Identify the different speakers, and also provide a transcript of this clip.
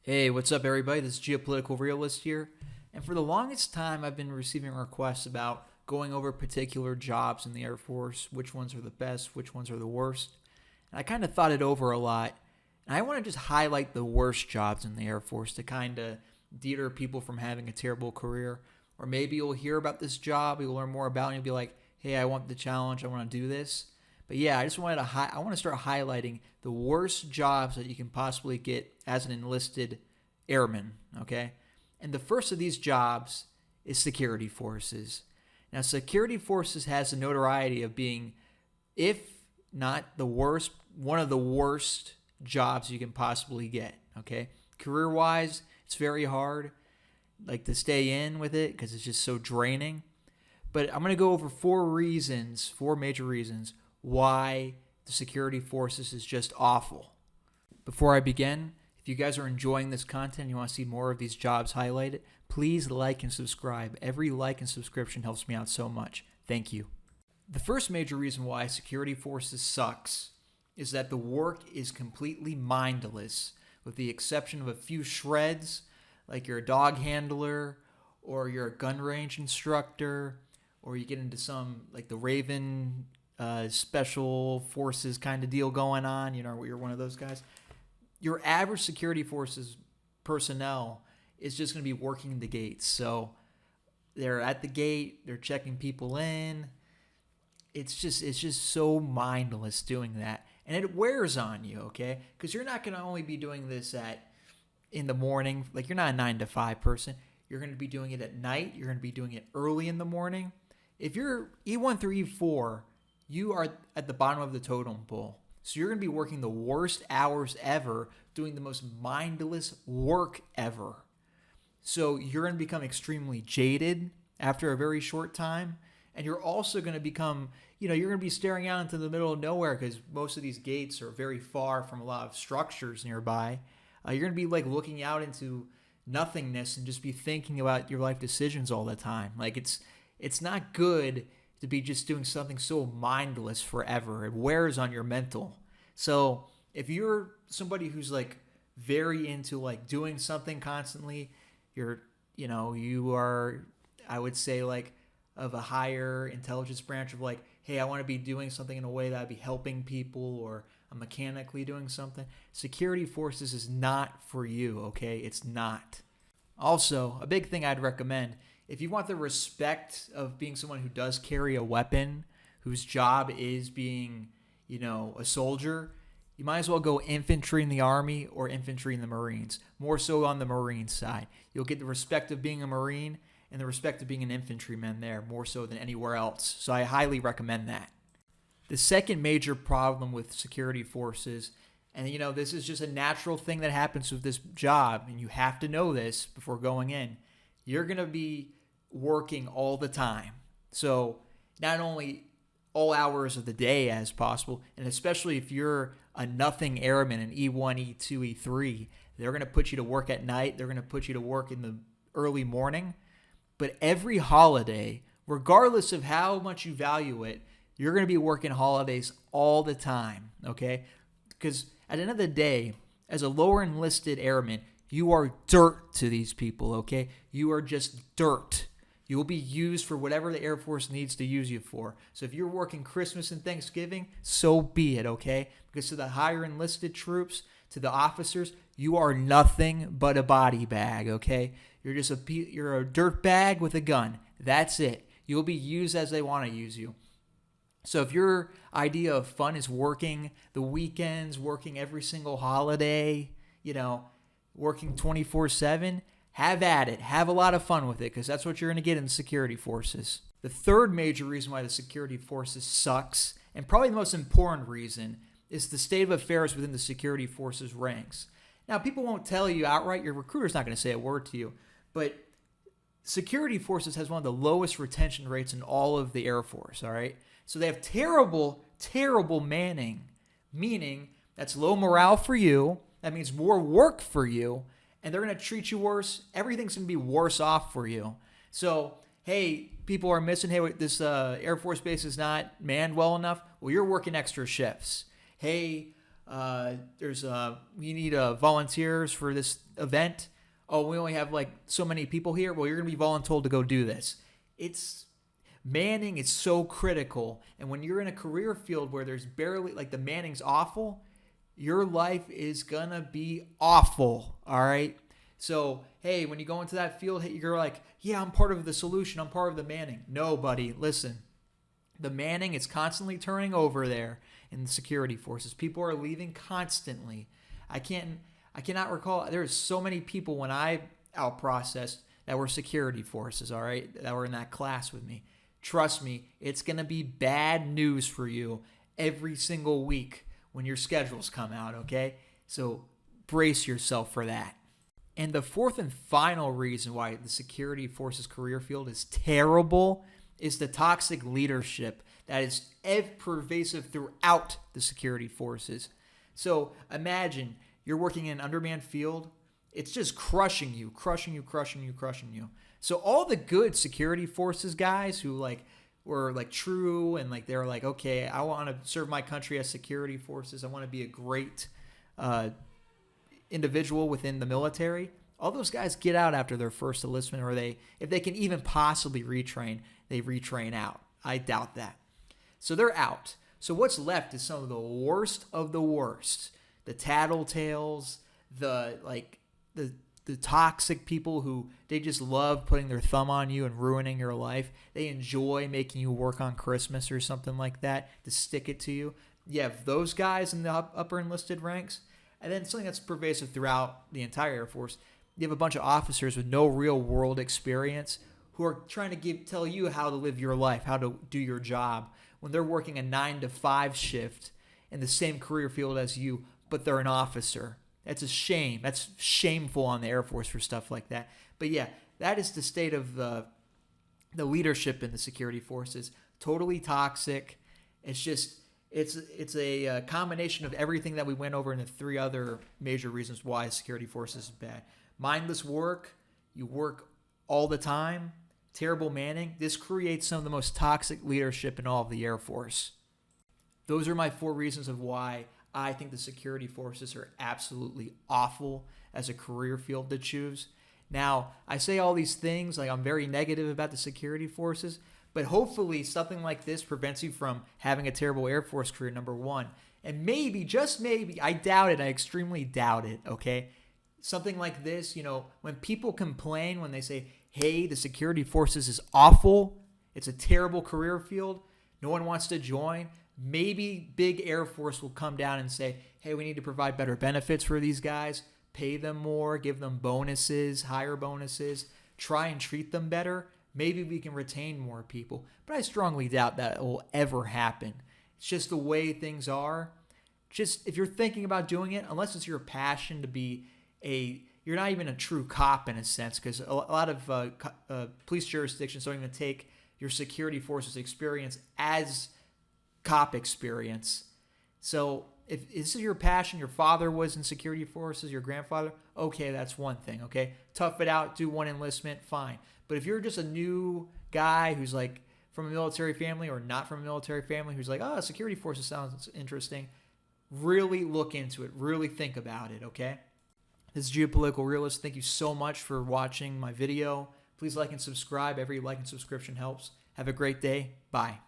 Speaker 1: Hey, what's up, everybody? This is Geopolitical Realist here. And for the longest time, I've been receiving requests about going over particular jobs in the Air Force, which ones are the best, which ones are the worst. And I kind of thought it over a lot. And I want to just highlight the worst jobs in the Air Force to kind of deter people from having a terrible career. Or maybe you'll hear about this job, you'll learn more about it, and you'll be like, hey, I want the challenge, I want to do this. But yeah, I want to start highlighting the worst jobs that you can possibly get as an enlisted airman, okay? And the first of these jobs is security forces. Now, security forces has the notoriety of being, if not the worst, one of the worst jobs you can possibly get, okay? Career-wise, it's very hard, like, to stay in with it because it's just so draining. But I'm going to go over four major reasons why the security forces is just awful. Before I begin, if you guys are enjoying this content and you want to see more of these jobs highlighted, please like and subscribe. Every like and subscription helps me out so much. Thank you. The first major reason why security forces sucks is that the work is completely mindless, with the exception of a few shreds, like you're a dog handler, or you're a gun range instructor, or you get into some, like the Raven special forces kind of deal going on, you're one of those guys. Your average security forces personnel is just going to be working the gates. So they're at the gate, they're checking people in. It's just so mindless doing that. And it wears on you, okay? Because you're not going to only be doing this in the morning. Like, you're not a 9 to 5 person. You're going to be doing it at night. You're going to be doing it early in the morning. If you're E1 through E4, you are at the bottom of the totem pole. So you're going to be working the worst hours ever, doing the most mindless work ever. So you're going to become extremely jaded after a very short time. And you're also going to become, you're going to be staring out into the middle of nowhere because most of these gates are very far from a lot of structures nearby. You're going to be like looking out into nothingness and just be thinking about your life decisions all the time. Like, it's not good to be just doing something so mindless forever. It wears on your mental. So if you're somebody who's like very into like doing something constantly, you are, I would say, like, of a higher intelligence branch of like, hey, I want to be doing something in a way that I'd be helping people, or I'm mechanically doing something. Security forces is not for you, okay? It's not. Also, a big thing I'd recommend, if you want the respect of being someone who does carry a weapon, whose job is being, a soldier, you might as well go infantry in the Army or infantry in the Marines. More so on the Marine side. You'll get the respect of being a Marine and the respect of being an infantryman there, more so than anywhere else. So I highly recommend that. The second major problem with security forces, and this is just a natural thing that happens with this job, and you have to know this before going in, you're going to be working all the time. So not only all hours of the day as possible, and especially if you're a nothing airman in E1, E2, E3, they're going to put you to work at night. They're going to put you to work in the early morning. But every holiday, regardless of how much you value it, you're going to be working holidays all the time, okay? Because at the end of the day, as a lower enlisted airman, you are dirt to these people, okay? You are just dirt. You will be used for whatever the Air Force needs to use you for. So if you're working Christmas and Thanksgiving, so be it, okay? Because to the higher enlisted troops, to the officers, you are nothing but a body bag, okay? You're a dirt bag with a gun. That's it. You'll be used as they want to use you. So if your idea of fun is working the weekends, working every single holiday, working 24/7, have at it. Have a lot of fun with it, because that's what you're going to get in the security forces. The third major reason why the security forces sucks, and probably the most important reason, is the state of affairs within the security forces ranks. Now, people won't tell you outright. Your recruiter's not going to say a word to you. But security forces has one of the lowest retention rates in all of the Air Force, all right? So they have terrible, terrible manning, meaning that's low morale for you. That means more work for you. And they're going to treat you worse. Everything's going to be worse off for you. So, hey, people are missing. Hey, this Air Force base is not manned well enough. Well, you're working extra shifts. Hey, We need volunteers for this event. Oh, we only have like so many people here. Well, you're going to be voluntold to go do this. It's manning is so critical. And when you're in a career field where there's barely, like, the manning's awful, your life is going to be awful. All right. So, hey, when you go into that field, you're like, yeah, I'm part of the solution. I'm part of the manning. No, buddy, listen. The manning is constantly turning over there in the security forces. People are leaving constantly. I cannot recall. There's so many people when I out processed that were security forces, all right, that were in that class with me. Trust me, it's going to be bad news for you every single week when your schedules come out, okay? So brace yourself for that. And the fourth and final reason why the security forces career field is terrible is the toxic leadership that is pervasive throughout the security forces. So imagine you're working in an undermanned field. It's just crushing you. So all the good security forces guys who were true and they're like, okay, I want to serve my country as security forces. I want to be a great individual within the military. All those guys get out after their first enlistment, or if they can even possibly retrain, they retrain out. I doubt that. So they're out. So what's left is some of the worst of the worst. The tattletales, the toxic people who they just love putting their thumb on you and ruining your life. They enjoy making you work on Christmas or something like that to stick it to you. You have those guys in the upper enlisted ranks. And then something that's pervasive throughout the entire Air Force, you have a bunch of officers with no real world experience who are trying to tell you how to live your life, how to do your job, when they're working a 9 to 5 shift in the same career field as you, but they're an officer. That's a shame. That's shameful on the Air Force for stuff like that. But yeah, that is the state of the leadership in the security forces. Totally toxic. It's just... It's a combination of everything that we went over in the 3 other major reasons why security forces is bad. Mindless work. You work all the time. Terrible manning. This creates some of the most toxic leadership in all of the Air Force. Those are my 4 reasons of why I think the security forces are absolutely awful as a career field to choose. Now, I say all these things like I'm very negative about the security forces, but hopefully something like this prevents you from having a terrible Air Force career, number one. And maybe, just maybe, I doubt it, I extremely doubt it, okay? Something like this, when people complain, when they say, hey, the security forces is awful, it's a terrible career field, no one wants to join, maybe big Air Force will come down and say, hey, we need to provide better benefits for these guys, pay them more, give them bonuses, higher bonuses, try and treat them better. Maybe we can retain more people, but I strongly doubt that will ever happen. It's just the way things are. Just if you're thinking about doing it, unless it's your passion to be you're not even a true cop in a sense, because a lot of police jurisdictions don't even take your security forces experience as cop experience. So if this is your passion, your father was in security forces, your grandfather, okay, that's one thing, okay? Tough it out, do one enlistment, fine. But if you're just a new guy who's from a military family or not from a military family who's oh, security forces sounds interesting, really look into it. Really think about it, okay? This is Geopolitical Realist. Thank you so much for watching my video. Please like and subscribe. Every like and subscription helps. Have a great day. Bye.